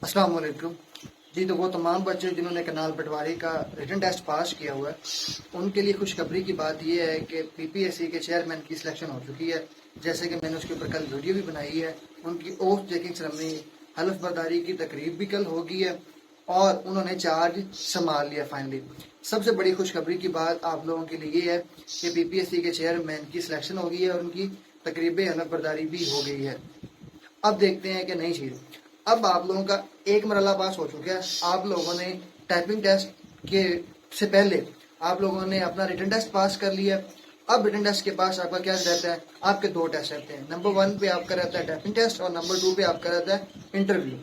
अस्सलाम वालेकुम जी। तो वो तमाम बच्चे जिन्होंने कनाल पटवारी का रिटन टेस्ट पास किया हुआ है उनके लिए खुशखबरी की बात यह है कि पीपीएससी के चेयरमैन की सिलेक्शन हो चुकी है। जैसे कि मैंने उसके ऊपर कल वीडियो भी बनाई है। उनकी ओथ टेकिंग सेरेमनी हल्फ बर्दारी की तकरीब भी कल होगी है और उन्होंने चार्ज संभाल लिया फाइनली। सबसे बड़ी खुशखबरी की बात आप लोगों के लिए ये है कि पीपीएससी के चेयरमैन की सिलेक्शन हो गई है और उनकी तकरीब हल्फ बर्दारी भी हो गई है। अब देखते हैं कि नई चीज, अब आप लोगों का एक मरला पास हो चुका है। आप लोगों ने टाइपिंग टेस्ट के से पहले आप लोगों ने अपना रिटन टेस्ट पास कर लिया। अब रिटन टेस्ट के पास आपका क्या रहता है, आपके दो टेस्ट रहते हैं। नंबर 1 पे आपका रहता है टाइपिंग टेस्ट और नंबर 2 पे आपका रहता है इंटरव्यू।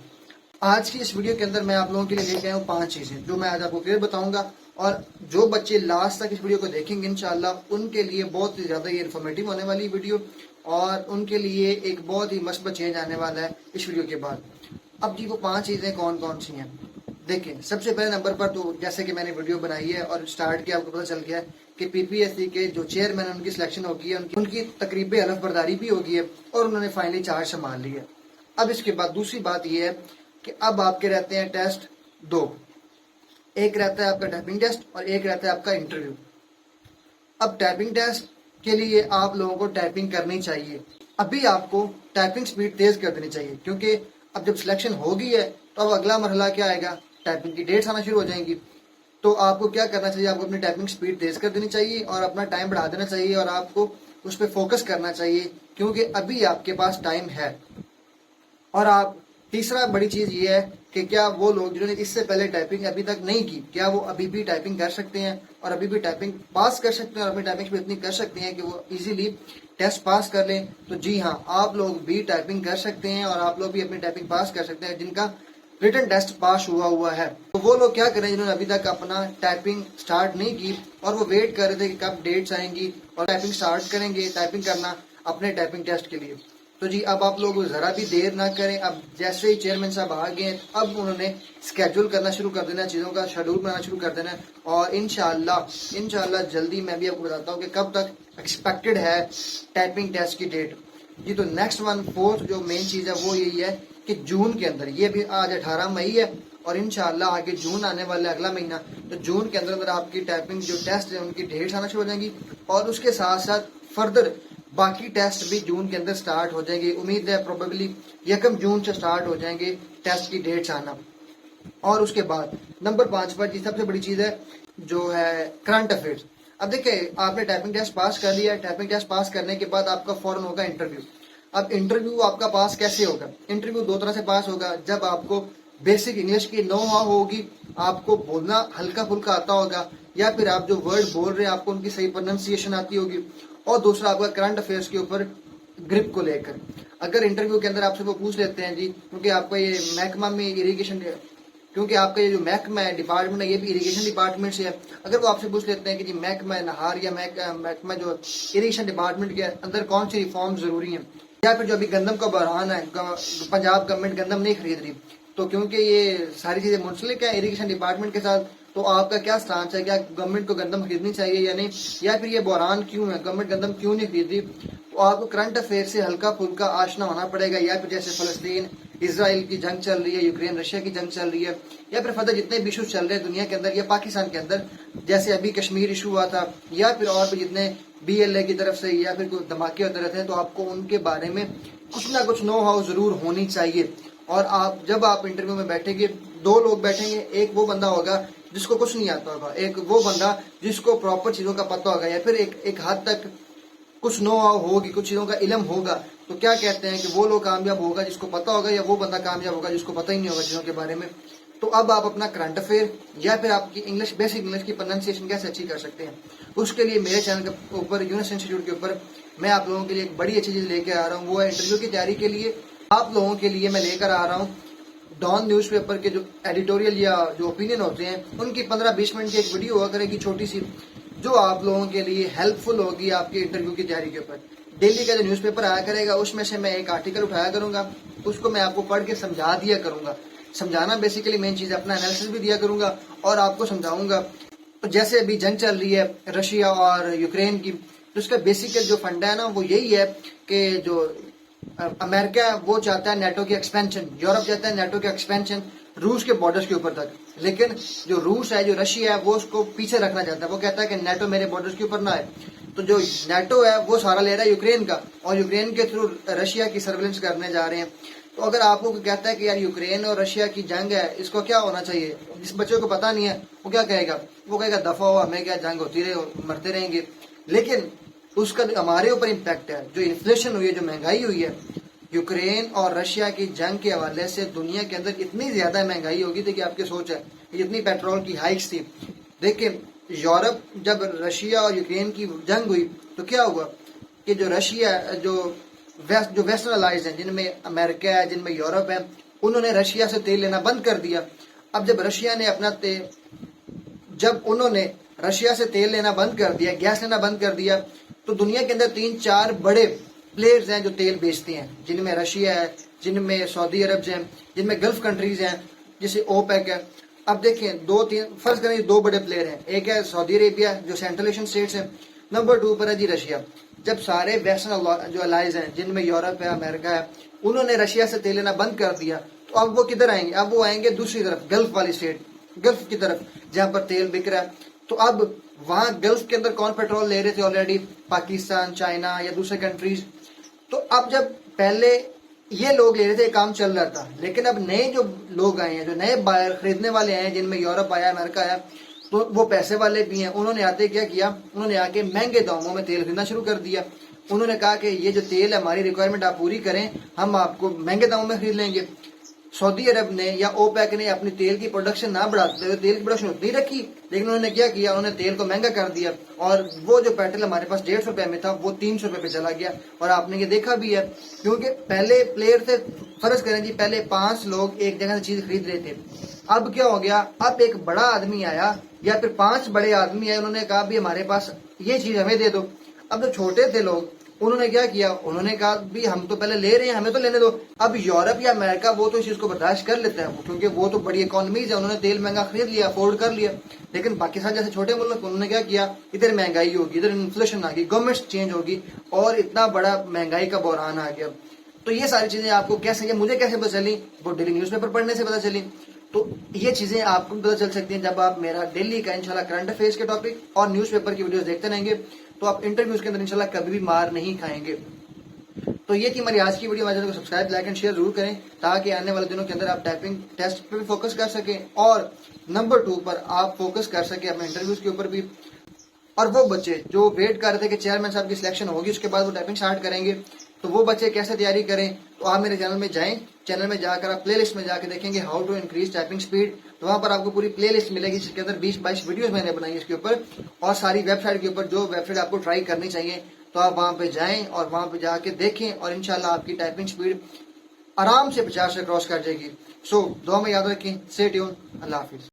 आज की इस वीडियो के अंदर मैं आप लोगों के लिए लेके आया हूँ 5 चीजें जो मैं आज आपको क्लियर बताऊंगा, और जो बच्चे लास्ट तक इस वीडियो को देखेंगे इंशाल्लाह उनके लिए बहुत ही ज्यादा ये इन्फॉर्मेटिव होने वाली वीडियो और उनके लिए एक बहुत ही मस्त चेंज आने वाला है इस वीडियो के बाद। अब जी वो 5 चीजें कौन कौन सी हैं देखिए। सबसे पहले नंबर पर तो जैसे कि मैंने वीडियो बनाई है और स्टार्ट किया, आपको पता चल गया है कि पीपीएससी के जो चेयरमैन उनकी सिलेक्शन होगी है, उनकी तकरीब हलफ बर्दारी भी होगी है और उन्होंने फाइनली चार्ज संभाल लिया। अब इसके बाद दूसरी बात यह है कि अब आपके रहते हैं टेस्ट 2। एक रहता है आपका टाइपिंग टेस्ट और एक रहता है आपका इंटरव्यू। अब टाइपिंग टेस्ट के लिए आप लोगों को टाइपिंग करनी चाहिए। अभी आपको टाइपिंग स्पीड तेज कर देनी चाहिए, क्योंकि अब जब सिलेक्शन हो गई है तो अब अगला मरहला क्या आएगा, टाइपिंग की डेट्स आना शुरू हो जाएंगी। तो आपको क्या करना चाहिए, आपको अपनी टाइपिंग स्पीड तेज कर देनी चाहिए और अपना टाइम बढ़ा देना चाहिए और आपको उस पर फोकस करना चाहिए, क्योंकि अभी आपके पास टाइम है। और आप तीसरा बड़ी चीज ये है कि क्या वो लोग जिन्होंने इससे पहले टाइपिंग अभी तक नहीं की, क्या वो अभी भी टाइपिंग कर सकते हैं और अभी भी टाइपिंग पास कर सकते हैं और अपनी टाइपिंग स्पीड इतनी कर सकते हैं कि वो इजीली टेस्ट पास कर लें। तो जी हाँ, आप लोग भी टाइपिंग कर सकते हैं और आप लोग भी अपनी टाइपिंग पास कर सकते हैं जिनका रिटन टेस्ट पास हुआ है। तो वो लोग क्या करें जिन्होंने अभी तक अपना टाइपिंग स्टार्ट नहीं की और वो वेट कर रहे थे कि कब डेट्स आएंगी और टाइपिंग स्टार्ट करेंगे टाइपिंग करना अपने टाइपिंग टेस्ट के लिए। तो जी अब आप लोग जरा भी देर ना करें। अब जैसे ही चेयरमैन साहब आ गए अब उन्होंने स्केड्यूल करना शुरू कर देना, चीज़ों का शेड्यूल बनाना शुरू कर देना और इंशाल्लाह जल्दी मैं भी आपको बताता हूँ कि कब तक एक्सपेक्टेड है टाइपिंग टेस्ट की डेट। जी तो नेक्स्ट वन फोर्थ जो मेन चीज़ है वो यही है कि जून के अंदर, ये भी आज 18 मई है और इंशाल्लाह आगे जून आने वाला है अगला महीना, तो जून के अंदर आपकी टाइपिंग जो टेस्ट है उनकी डेट्स आना शुरू हो जाएंगी और उसके साथ साथ फर्दर बाकी टेस्ट भी जून के अंदर स्टार्ट हो जाएंगे। उम्मीद है प्रोबेबली 1 जून से स्टार्ट हो जाएंगे टेस्ट की डेट्स आना। और उसके बाद नंबर 5 पर जी सबसे बड़ी चीज है जो है करंट अफेयर्स। अब देखिए आपने टाइपिंग टेस्ट पास कर लिया, टाइपिंग टेस्ट पास करने के बाद आपका फौरन होगा इंटरव्यू। अब इंटरव्यू आपका पास कैसे होगा, इंटरव्यू दो तरह से पास होगा। जब आपको बेसिक इंग्लिश की नो हाउ होगी, आपको बोलना हल्का फुल्का आता होगा या फिर आप जो वर्ड बोल रहे हैं आपको उनकी सही प्रोनाउंसिएशन आती होगी, और दूसरा आपका करंट अफेयर्स के ऊपर ग्रिप को लेकर। अगर इंटरव्यू के अंदर आपसे वो पूछ लेते हैं जी, क्योंकि आपका ये महकमा में इरिगेशन, क्योंकि आपका ये जो महकमा है डिपार्टमेंट है ये भी इरिगेशन डिपार्टमेंट से है, अगर वो आपसे पूछ लेते हैं कि जी महकमा नहार या महकमा जो इरिगेशन डिपार्टमेंट के अंदर कौन सी रिफॉर्म जरूरी है, या फिर जो अभी गंदम का बहरान है, पंजाब गवर्नमेंट गंदम नहीं खरीद रही, तो क्योंकि ये सारी चीजें मुंसलिक है इरिगेशन डिपार्टमेंट के साथ, तो आपका क्या स्टांस है, क्या गवर्नमेंट को गंदम खरीदनी चाहिए या नहीं, या फिर ये बहरान क्यों है, गवर्नमेंट गंदम क्यों नहीं खरीद रही। तो आपको करंट अफेयर से हल्का फुल्का आशना होना पड़ेगा, या फिर जैसे फलस्तीन इसराइल की जंग चल रही है, यूक्रेन रशिया की जंग चल रही है, या फिर फर्दर जितने भी इशूज चल रहे हैं दुनिया के अंदर या पाकिस्तान के अंदर, जैसे अभी कश्मीर इशू हुआ था, या फिर और भी जितने बीएलए की तरफ से या फिर कोई धमाके होते रहते हैं, तो आपको उनके बारे में कुछ ना कुछ नो हाउ जरूर होनी चाहिए। और आप जब आप इंटरव्यू में बैठेंगे, 2 लोग बैठेंगे, एक वो बंदा होगा जिसको कुछ नहीं आता होगा, एक वो बंदा जिसको प्रॉपर चीजों का पता होगा, या फिर एक हद तक कुछ नो हाउ होगी, कुछ चीजों का इल्म होगा। तो क्या कहते हैं कि वो लोग कामयाब होगा जिसको पता होगा, या वो बंदा कामयाब होगा जिसको पता ही नहीं होगा चीजों के बारे में। तो अब आप अपना करंट अफेयर या फिर आपकी इंग्लिश बेसिक इंग्लिश की प्रोनाउंसिएशन कैसे अच्छी कर सकते हैं, उसके लिए मेरे चैनल के ऊपर यूनिस इंस्टीट्यूट के ऊपर मैं आप लोगों के लिए एक बड़ी अच्छी चीज लेके आ रहा हूँ। वो है इंटरव्यू की तैयारी के लिए आप लोगों के लिए मैं लेकर आ रहा हूँ डॉन न्यूज़पेपर के जो एडिटोरियल या जो ओपिनियन होते हैं उनकी 15-20 मिनट की एक वीडियो हुआ करेगी छोटी सी, जो आप लोगों के लिए हेल्पफुल होगी आपके इंटरव्यू की तैयारी के ऊपर। डेली का जो न्यूज़पेपर आया करेगा उसमें से मैं एक आर्टिकल उठाया करूंगा, उसको मैं आपको पढ़ के समझा दिया करूंगा। समझाना बेसिकली मेन चीज है, अपना एनालिसिस भी दिया करूंगा और आपको समझाऊंगा। तो जैसे अभी जंग चल रही है रशिया और यूक्रेन की, तो उसका बेसिक जो फंडा है ना वो यही है कि जो अमेरिका वो चाहता है नेटो की एक्सपेंशन, यूरोप चाहता है नेटो की एक्सपेंशन रूस के बॉर्डर्स के ऊपर तक, लेकिन जो रूस है, जो रशिया है, वो उसको पीछे रखना चाहता है। वो कहता है कि नेटो मेरे बॉर्डर्स के ऊपर ना आए। तो जो नेटो है वो सारा ले रहा है यूक्रेन का, और यूक्रेन के थ्रू रशिया की सर्वेलेंस करने जा रहे हैं। तो अगर आपको कहता है कि यार यूक्रेन और रशिया की जंग है, इसको क्या होना चाहिए, जिस बच्चे को पता नहीं है वो क्या कहेगा, वो कहेगा दफा हो, हमें क्या, जंग होती रहे, मरते रहेंगे। लेकिन उसका हमारे ऊपर इम्पैक्ट है, जो इन्फ्लेशन हुई है, जो महंगाई हुई है, यूक्रेन और रशिया की जंग के हवाले से दुनिया के अंदर इतनी ज्यादा महंगाई होगी थी कि आपकी सोच है, जितनी पेट्रोल की हाइक्स थी। देखिए यूरोप, जब रशिया और यूक्रेन की जंग हुई तो क्या हुआ कि जो रशिया, जो वेस्टर्न अलाइज हैं, जिनमें अमेरिका है, जिनमें यूरोप है, उन्होंने रशिया से तेल लेना बंद कर दिया। अब जब रशिया ने जब उन्होंने रशिया से तेल लेना बंद कर दिया, गैस लेना बंद कर दिया, तो दुनिया के अंदर 3-4 बड़े प्लेयर्स हैं जो तेल बेचते हैं, जिनमें रशिया है, जिनमें सऊदी अरब हैं, जिनमें गल्फ कंट्रीज हैं, जैसे ओपेक है। अब देखें, 2-3 फर्ज करें, 2 बड़े प्लेयर हैं, एक है सऊदी अरेबिया जो सेंट्रल एशियन स्टेट्स है, नंबर 2 पर है जी रशिया। जब सारे वेस्टर्न जो अलाइज हैं, जिनमें यूरोप है, अमेरिका है, उन्होंने रशिया से तेल लेना बंद कर दिया, तो अब वो किधर आएंगे, अब वो आएंगे दूसरी तरफ, गल्फ वाली स्टेट, गल्फ की तरफ जहां पर तेल बिक रहा है। तो अब वहां गल्फ के अंदर कौन पेट्रोल ले रहे थे ऑलरेडी, पाकिस्तान, चाइना या दूसरे कंट्रीज। तो अब जब पहले ये लोग ले रहे थे, काम चल रहा था, लेकिन अब नए जो लोग आए हैं, जो नए बायर खरीदने वाले आए हैं, जिनमें यूरोप आया, अमेरिका आया, तो वो पैसे वाले भी हैं। उन्होंने आते क्या किया, उन्होंने आके महंगे दामों में तेल खरीदना शुरू कर दिया। उन्होंने कहा कि ये जो तेल है, हमारी रिक्वायरमेंट आप पूरी करें, हम आपको महंगे दामों में खरीद लेंगे। सऊदी अरब ने या ओपेक ने अपनी तेल की प्रोडक्शन ना बढ़ाते हुए तेल की प्रोडक्शन उतनी रखी, लेकिन उन्होंने क्या किया, उन्होंने तेल को महंगा कर दिया, और वो जो पेट्रोल हमारे पास 150 रुपए में था वो 300 रुपए पे चला गया। और आपने ये देखा भी है, क्योंकि पहले प्लेयर थे, फर्ज करें जी, पहले 5 लोग एक जगह से चीज खरीद रहे थे। अब क्या हो गया, अब एक बड़ा आदमी आया या फिर 5 बड़े आदमी आए, उन्होंने कहा भी हमारे पास ये चीज हमें दे दो। अब जो छोटे थे लोग, उन्होंने क्या किया, उन्होंने कहा भी हम तो पहले ले रहे हैं, हमें तो लेने दो। अब यूरोप या अमेरिका वो तो इस चीज को बर्दाश्त कर लेता है, क्योंकि वो तो बड़ी इकोनॉमीज है, उन्होंने तेल महंगा खरीद लिया, अफोर्ड कर लिया। लेकिन पाकिस्तान जैसे छोटे मुल्क, उन्होंने क्या किया, इधर महंगाई होगी, इधर इन्फ्लेशन आ गई, गवर्नमेंट चेंज होगी, और इतना बड़ा महंगाई का बहरान आ गया। तो ये सारी चीजें आपको कैसे, मुझे कैसे पता चली, वो डेली न्यूज़पेपर पढ़ने से पता चली। तो ये चीजें आपको पता चल सकती हैं जब आप मेरा डेली का इंशाल्लाह करंट अफेयर्स के टॉपिक और न्यूज़पेपर की वीडियोस देखते रहेंगे, तो आप इंटरव्यूज के अंदर इंशाल्लाह कभी भी मार नहीं खाएंगे। तो ये थी हमारी आज की वीडियो। हमारे चैनल को सब्सक्राइब, लाइक एंड शेयर जरूर करें, ताकि आने वाले दिनों के अंदर आप टाइपिंग टेस्ट पे भी फोकस कर सकें, और नंबर 2 पर आप फोकस कर सकें अपने इंटरव्यूज के ऊपर भी। और वो बच्चे जो वेट कर रहे थे कि चेयरमैन साहब की सिलेक्शन होगी, उसके बाद वो टाइपिंग स्टार्ट करेंगे, तो वो बच्चे कैसे तैयारी करें, तो आप मेरे चैनल में जाएं, चैनल में जाकर आप प्ले लिस्ट में जाकर देखेंगे how to increase typing speed. तो वहां पर आपको पूरी प्ले लिस्ट मिलेगी, जिसके अंदर 20-22 वीडियोस मैंने बनाई इसके ऊपर, और सारी वेबसाइट के ऊपर जो वेबसाइट आपको ट्राई करनी चाहिए, तो आप वहां पे जाएं और वहां पे जाके देखें, और इंशाल्लाह आपकी टाइपिंग स्पीड आराम से 50 से क्रॉस कर जाएगी। सो दुआ में याद रखें। Stay tune. अल्लाह हाफिज।